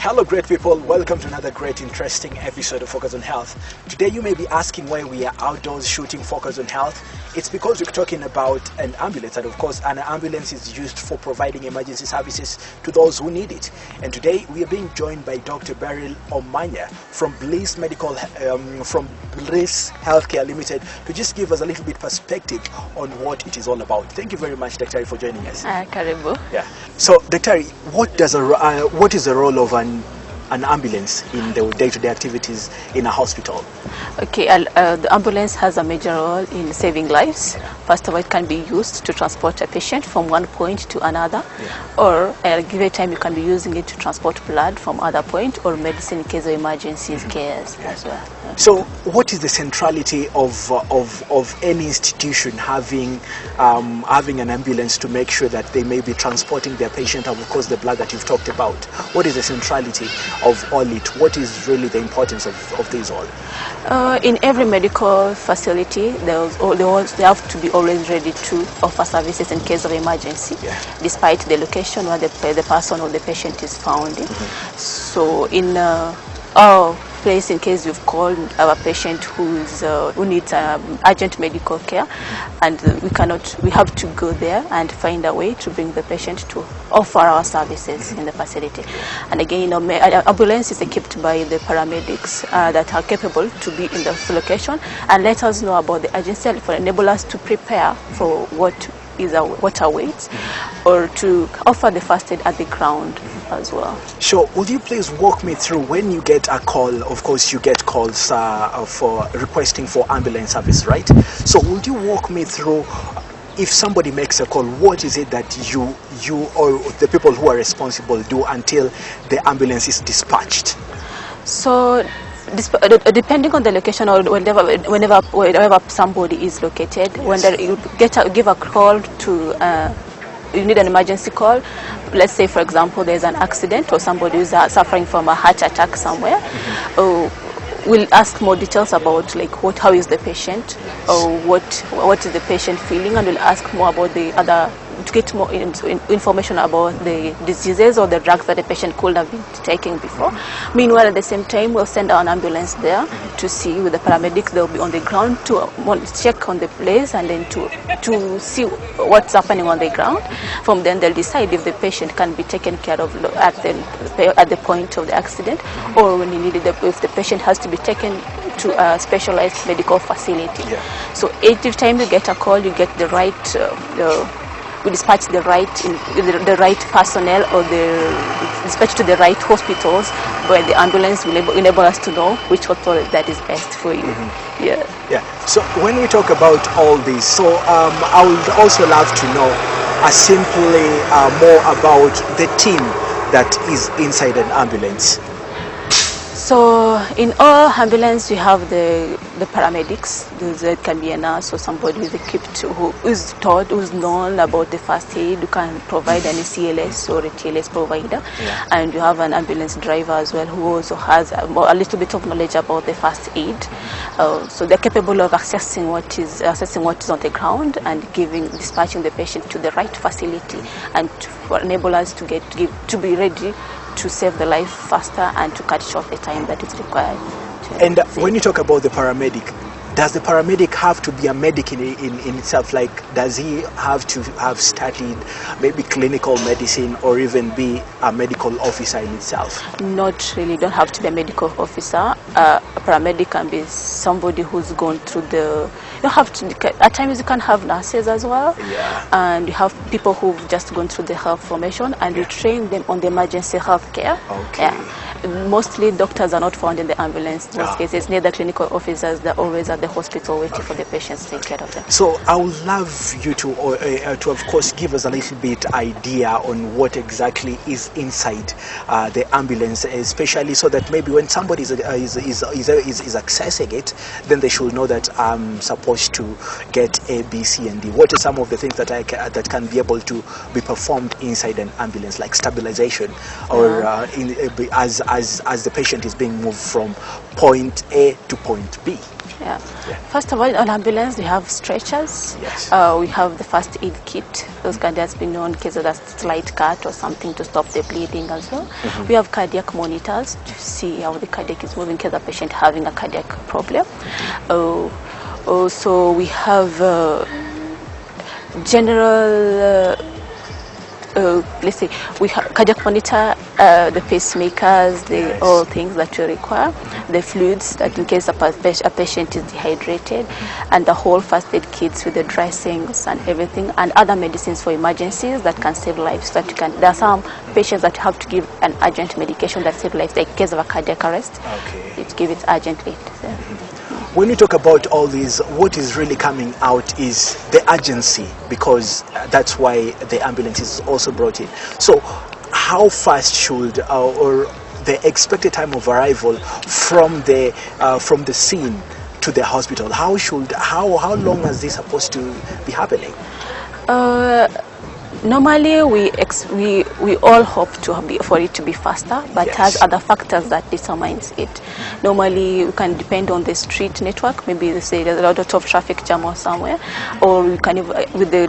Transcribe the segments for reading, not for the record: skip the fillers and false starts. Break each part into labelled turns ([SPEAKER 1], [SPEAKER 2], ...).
[SPEAKER 1] Hello great people, welcome to another great interesting episode of Focus on Health. Today you may be asking why we are outdoors shooting Focus on Health. It's because we're talking about an ambulance, and of course an ambulance is used for providing emergency services to those who need it. And today we are being joined by Dr. Beryl Omanya from Bliss Healthcare Limited to just give us a little bit perspective on what it is all about. Thank you very much, Dr. for joining us.
[SPEAKER 2] Karibu.
[SPEAKER 1] Yeah. So Dr. what is the role of an ambulance in the day-to-day activities in a hospital?
[SPEAKER 2] Okay, the ambulance has a major role in saving lives. First of all, it can be used to transport a patient from one point to another, or at a given time you can be using it to transport blood from other point, or medicine in case of emergencies cares as well.
[SPEAKER 1] So what is the centrality of any institution having an ambulance to make sure that they may be transporting their patient and of course the blood that you've talked about? What is the centrality of all it? What is really the importance of these all?
[SPEAKER 2] In every medical facility, they have to be always ready to offer services in case of emergency, despite the location where the person or the patient is found. So in our place, in case you've called our patient who needs urgent medical care, and we have to go there and find a way to bring the patient to offer our services in the facility. And again, ambulance is equipped by the paramedics that are capable to be in the location and let us know about the urgency, for enable us to prepare for what awaits, or to offer the first aid at the ground as well.
[SPEAKER 1] Sure. Would you please walk me through when you get a call? Of course, you get calls for requesting for ambulance service, right? So would you walk me through, if somebody makes a call, what is it that you or the people who are responsible do until the ambulance is dispatched?
[SPEAKER 2] So depending on the location, or whenever somebody is located, when you give a call to you need an emergency call. Let's say, for example, there's an accident or somebody who's suffering from a heart attack somewhere. We'll ask more details about how is the patient, or what is the patient feeling, and we'll ask more about to get more information about the diseases or the drugs that the patient could have been taking before. Meanwhile, at the same time, we'll send an ambulance there to see with the paramedics. They'll be on the ground to check on the place and then to see what's happening on the ground. From then, they'll decide if the patient can be taken care of at the point of the accident, or when if the patient has to be taken to a specialized medical facility. So every time you get a call, you get the right we dispatch the right personnel, or dispatch to the right hospitals, where the ambulance will enable us to know which hospital that is best for you.
[SPEAKER 1] So when we talk about all this, so I would also love to know simply more about the team that is inside an ambulance.
[SPEAKER 2] So in all ambulance, we have the paramedics. There can be a nurse or somebody who's equipped, who's known about the first aid, who can provide any CLS or a TLS provider. And you have an ambulance driver as well, who also has a little bit of knowledge about the first aid. So they're capable of assessing what is on the ground and dispatching the patient to the right facility, and to enable us to be ready to save the life faster and to cut short the time that is required.
[SPEAKER 1] And when you talk about the paramedic, does the paramedic have to be a medic in itself? Like, does he have to have studied maybe clinical medicine, or even be a medical officer in itself?
[SPEAKER 2] Not really. You don't have to be a medical officer. A paramedic can be somebody who's gone through at times you can have nurses as well. And you have people who've just gone through the health formation, and we train them on the emergency health care. Mostly doctors are not found in the ambulance in most cases. Neither clinical officers. They're always at the hospital waiting for the patients to take care of them.
[SPEAKER 1] So I would love you to of course give us a little bit idea on what exactly is inside the ambulance, especially so that maybe when somebody is accessing it, then they should know that I'm supposed to get A, B, C, and D. What are some of the things that that can be able to be performed inside an ambulance, like stabilization, or as the patient is being moved from point A to point B?
[SPEAKER 2] Yeah. First of all, in all ambulance, we have stretchers.
[SPEAKER 1] Yes.
[SPEAKER 2] We have the first aid kit. Those can just be known in case of a slight cut or something to stop the bleeding as well. We have cardiac monitors to see how the cardiac is moving in case of a patient having a cardiac problem. Also, we have general let's say we have cardiac monitor, the pacemakers, all things that we require, the fluids that in case a patient is dehydrated, and the whole first aid kits with the dressings and everything, and other medicines for emergencies that can save lives. That you can. There are some patients that have to give an urgent medication that save lives, like in case of a cardiac arrest.
[SPEAKER 1] Okay.
[SPEAKER 2] You give it urgently. So.
[SPEAKER 1] When we talk about all these, what is really coming out is the urgency, because that's why the ambulance is also brought in. So how fast should or the expected time of arrival from the scene to the hospital, how long is this supposed to be happening?
[SPEAKER 2] Normally, we all hope for it to be faster, but
[SPEAKER 1] Yes.
[SPEAKER 2] has other factors that determines it. Normally, we can depend on the street network. Maybe they say there's a lot of traffic jam or somewhere, or we can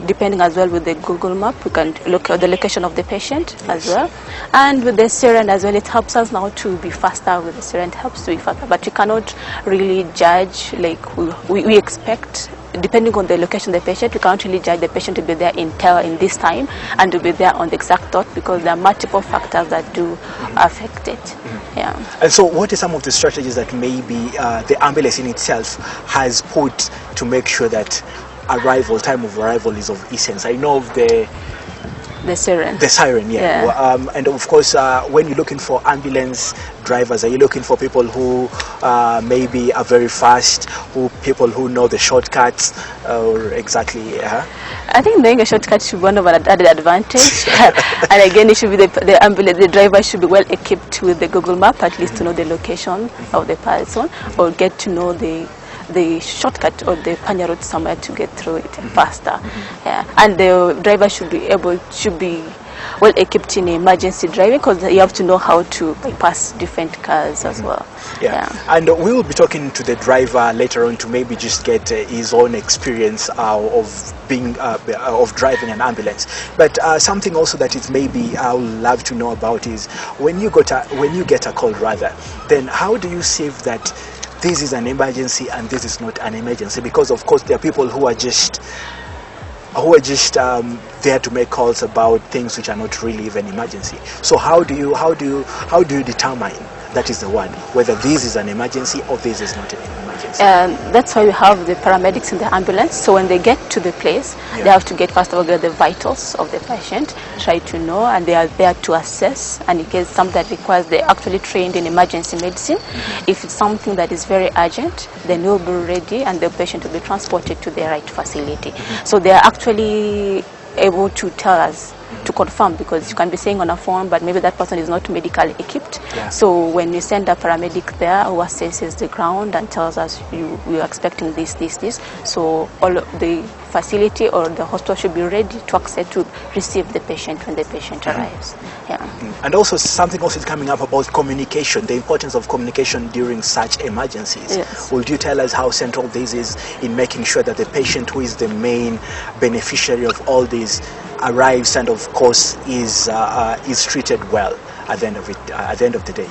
[SPEAKER 2] depending as well with the Google map, we can look at the location of the patient as well, and with the siren as well. It helps us now to be faster. With the siren, it helps to be faster, but we cannot really judge like we expect. Depending on the location of the patient, we can't really judge the patient to be there in this time and to be there on the exact dot, because there are multiple factors that do affect it. Yeah.
[SPEAKER 1] And so what are some of the strategies that maybe the ambulance in itself has put to make sure that time of arrival is of essence? I know of the
[SPEAKER 2] siren.
[SPEAKER 1] The siren, yeah.
[SPEAKER 2] Yeah.
[SPEAKER 1] And of course, when you're looking for ambulance drivers, are you looking for people who maybe are very fast, people who know the shortcuts, or exactly?
[SPEAKER 2] I think knowing a shortcut should be one of an added advantage. And again, it should be the driver should be well equipped with the Google map, at least to know the location of the person, or get to know the shortcut or the panya route somewhere to get through it faster. Yeah. And the driver should be well equipped in emergency driving, because you have to know how to bypass different cars as well.
[SPEAKER 1] Yeah. And we will be talking to the driver later on to maybe just get his own experience of driving an ambulance. But something also that is maybe I would love to know about is when you get a call, rather, then how do you save that this is an emergency and this is not an emergency? Because of course there are people who are just there to make calls about things which are not really even emergency. So how do you determine, that is the one, whether this is an emergency or this is not an emergency?
[SPEAKER 2] That's why we have the paramedics in the ambulance. So when they get to the place, they have to first of all get the vitals of the patient, try to know, and they are there to assess. And in case something that requires, they're actually trained in emergency medicine. If it's something that is very urgent, then we'll be ready and the patient will be transported to the right facility. So they are actually able to tell us, to confirm, because you can be saying on a phone, but maybe that person is not medically equipped. So when we send a paramedic there who assesses the ground and tells us we are expecting this, so all of the facility or the hospital should be ready to accept to receive the patient when the patient arrives.
[SPEAKER 1] And also something is coming up about communication, the importance of communication during such emergencies. Would you tell us how central this is in making sure that the patient, who is the main beneficiary of all this, arrives and of course is treated well at the end of it, at the end of the day?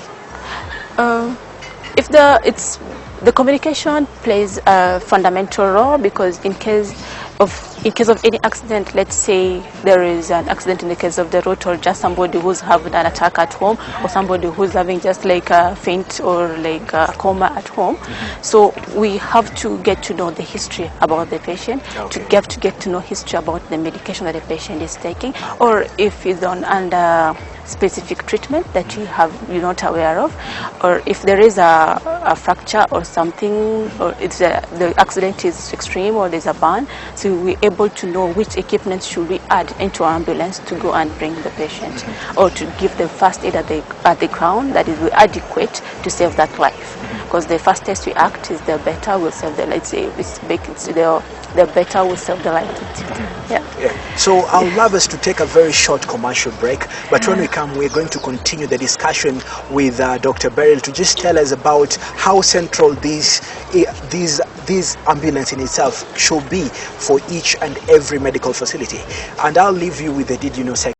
[SPEAKER 2] The communication plays a fundamental role, because in case of any accident, let's say there is an accident in the case of the road, or just somebody who's having an attack at home, or somebody who's having just like a faint or like a coma at home. So we have to get to know the history about the patient, to get to know history about the medication that the patient is taking, or if he's under specific treatment that you're not aware of, or if there is a fracture or something, or the accident is extreme or there's a burn, so we're able to know which equipment should we add into our ambulance to go and bring the patient, or to give the first aid at the ground that is adequate to save that life. Because the fastest we act is the better we'll save the life. The better we'll save the life.
[SPEAKER 1] So I would love us to take a very short commercial break, but when we come come, we're going to continue the discussion with Dr. Beryl to just tell us about how central this ambulance in itself should be for each and every medical facility. And I'll leave you with the Did You Know section.